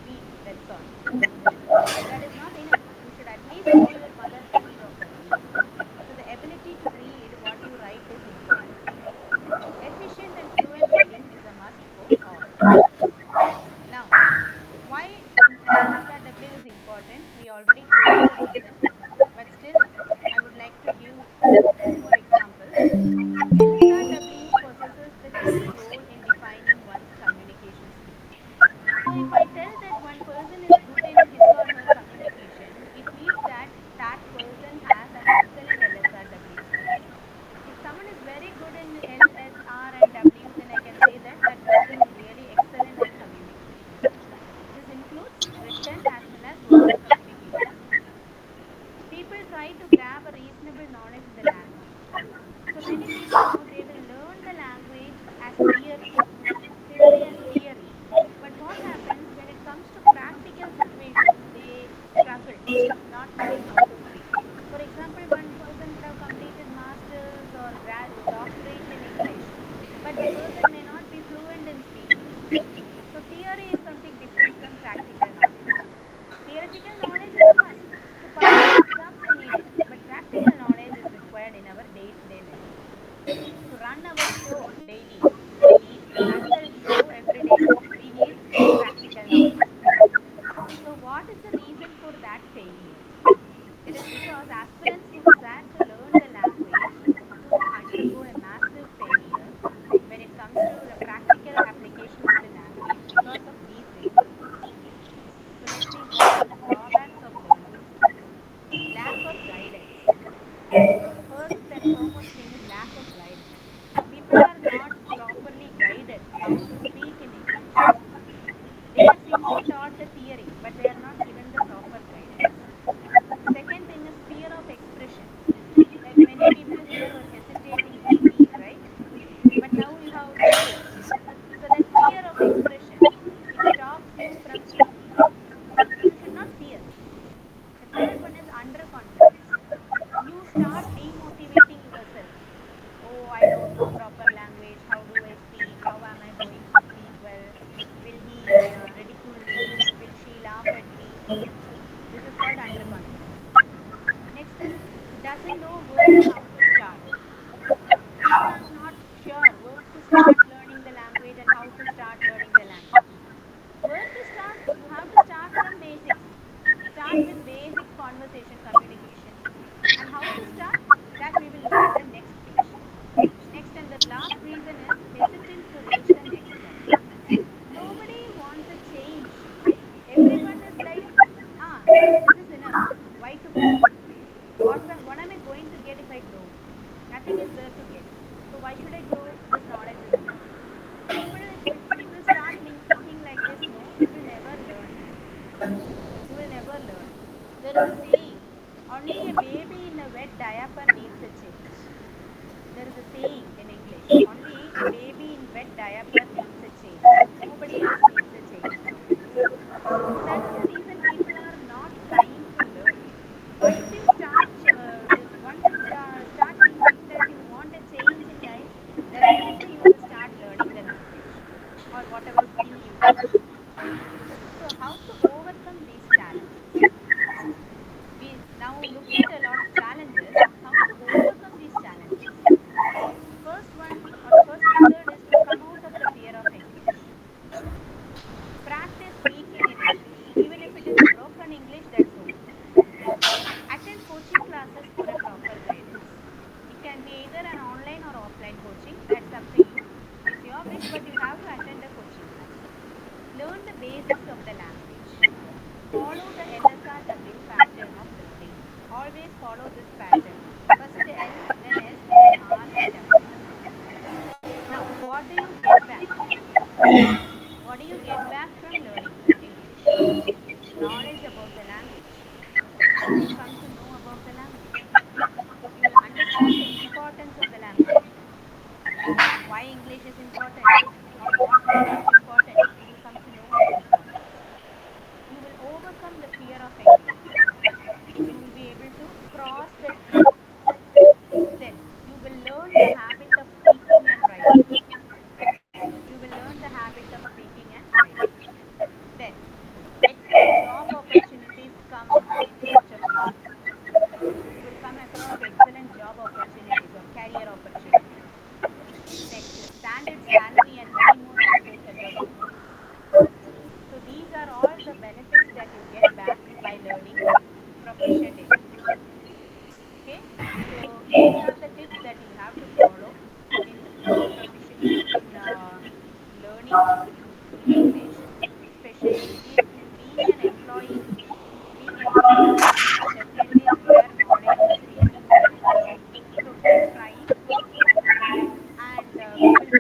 Speaker 1: that failure. It is because aspirants who desire to learn the language do undergo a massive failure when it comes to the practical application of the language because of these reasons. So let's see what are the drawbacks of learning. Lack of guidance. So the first and foremost thing is lack of guidance. People are not properly guided how to speak in English. They are simply taught the theory, but they are not given the proper guidance. The second thing is fear of expression. Like many people here were hesitating to speak, right? But now you have spoke. So that fear of expression, it stops you from speaking. So you should not fear. The third one is underconfidence. You start demotivating yourself. Oh, I don't know proper language. How do I speak? How am I going to speak well? Will he ridicule me? Will she laugh at me? This is called underconfidence. Next is doesn't know where and how to start. People are not sure where to start learning the language and how to start learning the language. Where to start? You have to start from basics. Start with basic conversation communication. And how to start? That we will look at the next page. Next and the last reason is hesitant to reach the next level. Nobody wants a change. Everyone is like, this is enough. Why to grow? What am I going to get if I grow? Nothing is there to get. So why should I grow? This knowledge is enough. People, if people start thinking like this, no, you will never learn. You will never learn. There is a saying, only a baby in a wet diaper needs a change. There is a saying in English, only a baby in wet diaper needs a change. Nobody else needs a change nowadays. So that is the reason people are not trying to learn. Once you start start thinking that you want a change in life, definitely you will start learning the language or whatever skill you want. So how to overcome these challenges? We now looked at a lot of challenges. How to overcome these challenges? First one or the first method is to come out of the fear of English. Practice speaking in English. Even if it is a broken English, that's okay. Attend coaching classes for a proper guidance. It can be either an online or offline coaching, that's up to you. It is your wish, but you have to attend a coaching class. Learn the basics of the language. Follow the LSRW pattern of learning. Always follow this pattern. First L, then S, then R and W. Now, what do you get back? What do you get back from learning English? Knowledge about the language. You will come to know about the language. You will understand the importance of the language. Why English is important or what makes it important. You will come to know its importance. You will overcome the fear of English. You will be able to cross that fear. Then you will learn the habit of speaking and writing. You will learn the habit of speaking and writing. Then excellent job opportunities come in search of you. You will come across excellent job opportunities or career opportunities. Next is standard salary and many more aspirational opportunities. So these are all the benefits that you get back by learning proficient in English. Okay, so these are the tips that you have to follow in learning English, especially if being an employee. Being employed in a school definitely is where knowledge is really needed. So keep trying, and we will be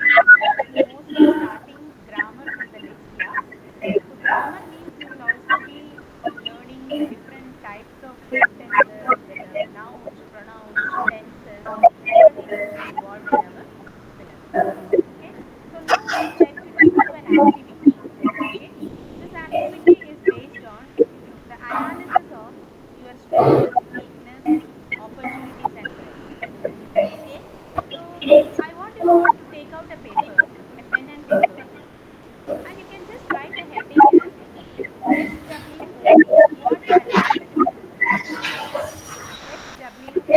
Speaker 1: mostly starting grammar from the next class. So grammar means you will also be learning the different types of sentences, whether nouns, pronouns, tenses, everything will be involved in our syllabus. Okay, so now I would like to give you an activity. Okay, this activity is based on the analysis of your strength, weakness, opportunities and threats. Okay, so I want you all to take out a paper, a pen and paper, and you can just write a heading as SWOT. SWOT analysis.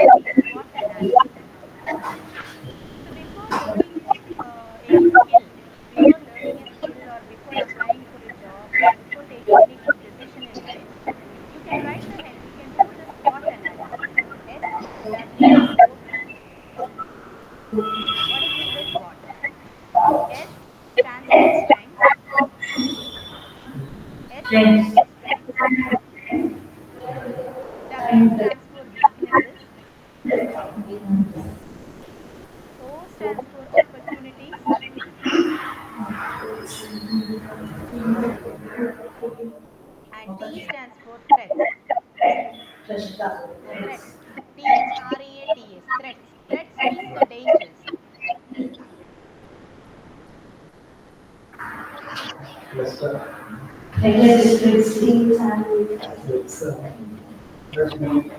Speaker 1: SWOT. SWOT analysis. So before learning a skill or before applying for a job or before taking any decision in life, you can write the Yes, friends. W stands for weaknesses. O stands for opportunities. And T stands for threats. Threats. THREATS. Threats. Threats means the dangers. Threats. Okay.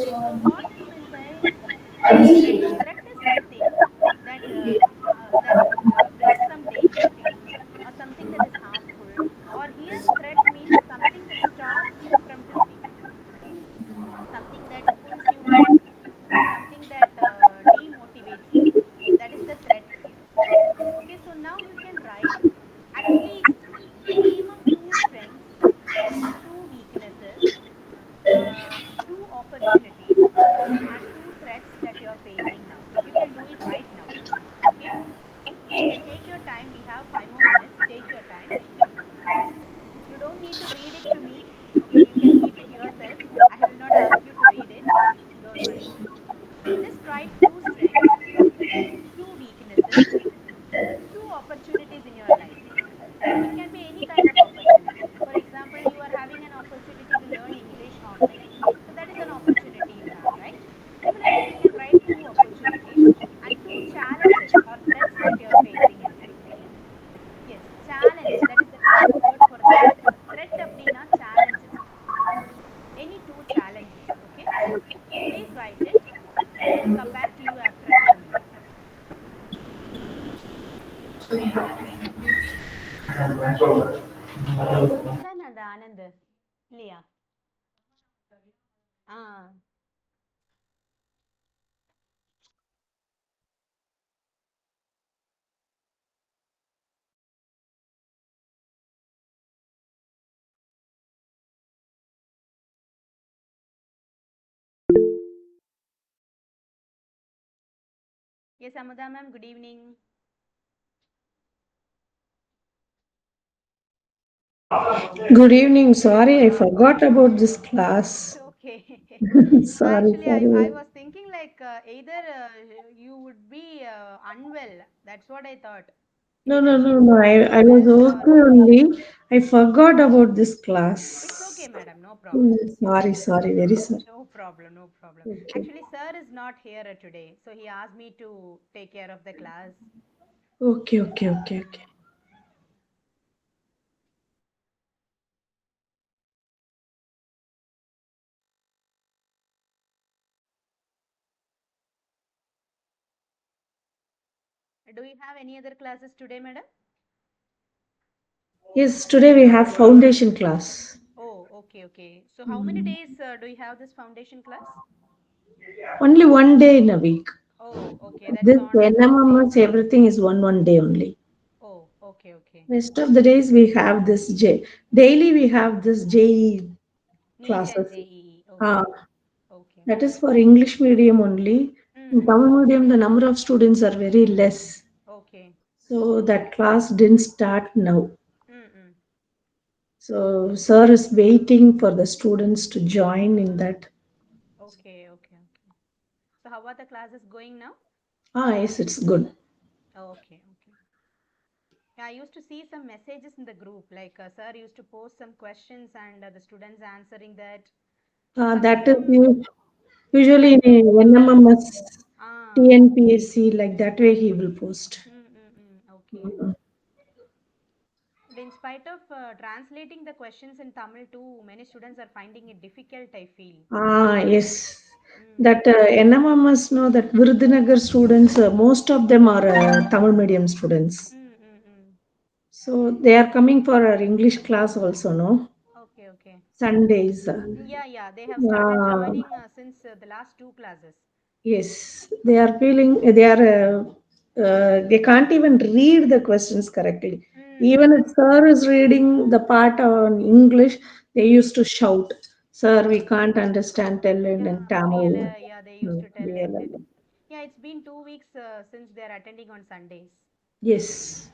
Speaker 1: So what is meant by threat? Threat is something that brings some danger to you, or something that is harmful. Or here, threat means something that stops you from doing, something that pulls you back, something that demotivates you. That is the threat here. Okay, so now you can write at least minimum two strengths, two weaknesses, two opportunities, and two threats that you are facing now. You can do it right now. Okay, you can take your time. We have 5 more minutes. Take your time. You don't need to read it to me. Okay, you can keep it yourself. I will not ask you to read it. Don't worry. Just write two strengths, two weaknesses, two opportunities in your life. It can be any kind of opportunity. For example, you are having an opportunity to learn English online. So that is an opportunity you have, right? Similarly, we can write two opportunities and two challenges or threats that you are facing in life. Yes, challenge. That is the correct word for threat. Threat அப்படினா challenges. Any two challenges. Okay. Please write it. I will come back to you after a 2 minutes. Kundan and Anand. இல்லையா? ஆ. Yes, Amada ma'am, good evening.
Speaker 10: Good evening. Sorry, I forgot about this
Speaker 1: It's
Speaker 10: class.
Speaker 1: okay. No,
Speaker 10: Sorry,
Speaker 1: actually, I
Speaker 10: sorry.
Speaker 1: was thinking like either you would be unwell. That's what I thought.
Speaker 10: No,
Speaker 1: Either
Speaker 10: no,
Speaker 1: you
Speaker 10: no,
Speaker 1: would
Speaker 10: no.
Speaker 1: be
Speaker 10: I was
Speaker 1: unwell or.
Speaker 10: okay only. I forgot about this
Speaker 1: It's okay,
Speaker 10: class.
Speaker 1: madam. No
Speaker 10: Hmm,
Speaker 1: problem.
Speaker 10: sorry, sorry, very sorry.
Speaker 1: No problem. No problem.
Speaker 10: Okay,
Speaker 1: Actually, sir is not here today. So he asked me to take care of the class.
Speaker 10: okay, okay, okay, okay.
Speaker 1: Do you have any other classes today, madam?
Speaker 10: Yes, today we have foundation class.
Speaker 1: Oh, okay, okay. So how many days do you have this foundation class?
Speaker 10: Only one day in a week.
Speaker 1: Oh, okay. That's
Speaker 10: This
Speaker 1: on Thursdays.
Speaker 10: NMMS, everything is one day only.
Speaker 1: Oh, okay, okay.
Speaker 10: Rest of the days we have this J. Daily we have this JE
Speaker 1: NEET and
Speaker 10: classes.
Speaker 1: JEE.
Speaker 10: Ah,
Speaker 1: Okay, okay.
Speaker 10: that is for English medium only. In
Speaker 1: Mm-mm.
Speaker 10: Tamil medium, the number of students are very less.
Speaker 1: Okay.
Speaker 10: So that class didn't start now.
Speaker 1: Mm-mm.
Speaker 10: So sir is waiting for the students to join in that.
Speaker 1: Okay, okay, okay. So how are the classes going now?
Speaker 10: Ah, yes, it's good.
Speaker 1: Okay, okay. Yeah, I used to see some messages in the group, like sir used to post some questions and the students answering that.
Speaker 10: That is
Speaker 1: Some
Speaker 10: usually
Speaker 1: kind of
Speaker 10: in NMMS,
Speaker 1: ah.
Speaker 10: TNPSC, like that way he will post.
Speaker 1: Mm-mm-mm. Okay. But in spite of translating the questions in Tamil too, many students are finding it difficult, I feel.
Speaker 10: Ah, yes.
Speaker 1: Mm.
Speaker 10: That NMMS know that Virudhunagar students, most of them are Tamil medium students.
Speaker 1: Mm-mm-mm.
Speaker 10: So they are coming for our English class also, no?
Speaker 1: Okay, okay.
Speaker 10: Sundays.
Speaker 1: Yeah, yeah. They have started joining since the last two classes.
Speaker 10: Yes, they are feeling they can't even read the questions correctly. Even if
Speaker 1: Mm-mm.
Speaker 10: sir is reading the part on English, they used to shout, "Sir, we can't understand. Tell it
Speaker 1: Yeah,
Speaker 10: in Tamil."
Speaker 1: Mudiyala. Yeah, they used to tell like that.
Speaker 10: DLL.
Speaker 1: Yeah, it's been 2 weeks since they are attending on Sundays.
Speaker 10: Yes.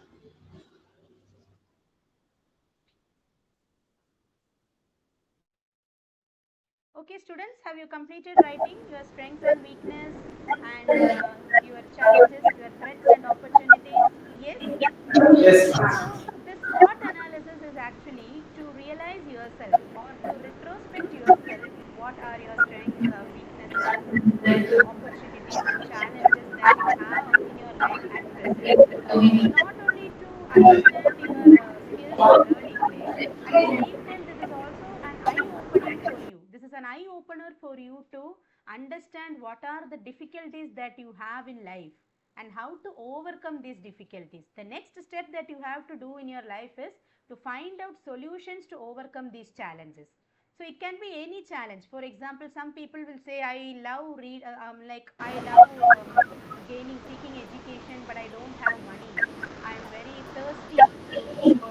Speaker 1: Okay, students, have you completed writing your strengths and weakness and your challenges, your threats and opportunities? Yes?
Speaker 2: Yes,
Speaker 1: So,
Speaker 2: ma'am.
Speaker 1: this SWOT analysis is actually to realize yourself or to retrospect yourself. What are your strengths, weaknesses, and opportunities and challenges that you have in your life at present? This is not only to understand your skills in learning way, at the same time, this is also an eye opening for you. This is an eye opener for you to understand what are the difficulties that you have in life and how to overcome these difficulties. The next step that you have to do in your life is to find out solutions to overcome these challenges. So it can be any challenge. For example, some people will say, I love I love seeking education, but I don't have money. I am very thirsty to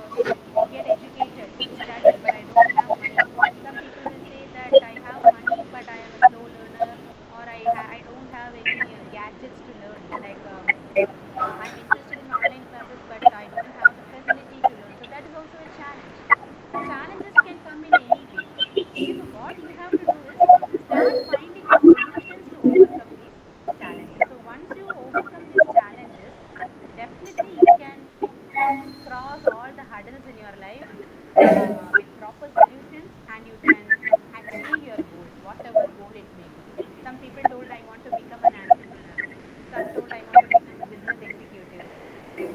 Speaker 1: get educated, to study, but I don't have money. Some people will say that I have money, but I am a slow learner, or I don't have any gadgets to learn. I'm interested in online classes, but I don't have the facility to learn. So that is also a challenge. So challenges can come in any way. Okay, so what you have to do is start finding out solutions to overcome these challenges. So once you overcome these challenges, definitely you can cross all the hurdles in your life with proper solutions, and you can achieve your goals, whatever goal it may be. Some people told, I want to become an entrepreneur. Some told, I want to become a business executive.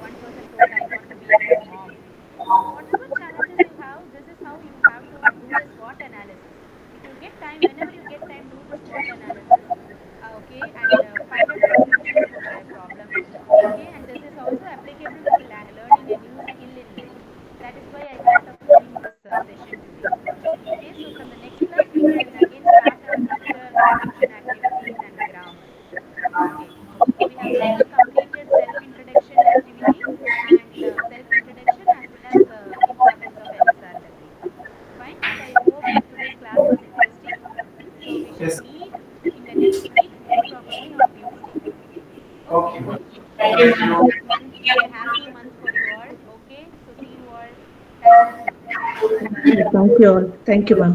Speaker 1: One person told, I want to be a good mom. So whatever challenges you have, this is how you have to do the SWOT analysis. If you get time, whenever you get time, do the SWOT analysis. Okay, and find out the solutions to problems. Okay, and this is also applicable for learning a new skill in life. That is why I thought of doing this session today. Okay, so from the next class we can again start our future reflection activities and grammar. Okay, so we have already completed self-introduction activity and self-introduction as well as importance of MSRW. Fine, so I hope today's class was interesting. So we shall
Speaker 2: Yes.
Speaker 1: meet in the next week, most probably on Tuesday. Okay,
Speaker 2: Okay, ma'am.
Speaker 1: so
Speaker 2: Thank
Speaker 1: may
Speaker 2: you.
Speaker 1: this month be a happy month for you all. Okay, so see you all. Thank you. Bye bye.
Speaker 10: Thank you all. Thank you, ma'am.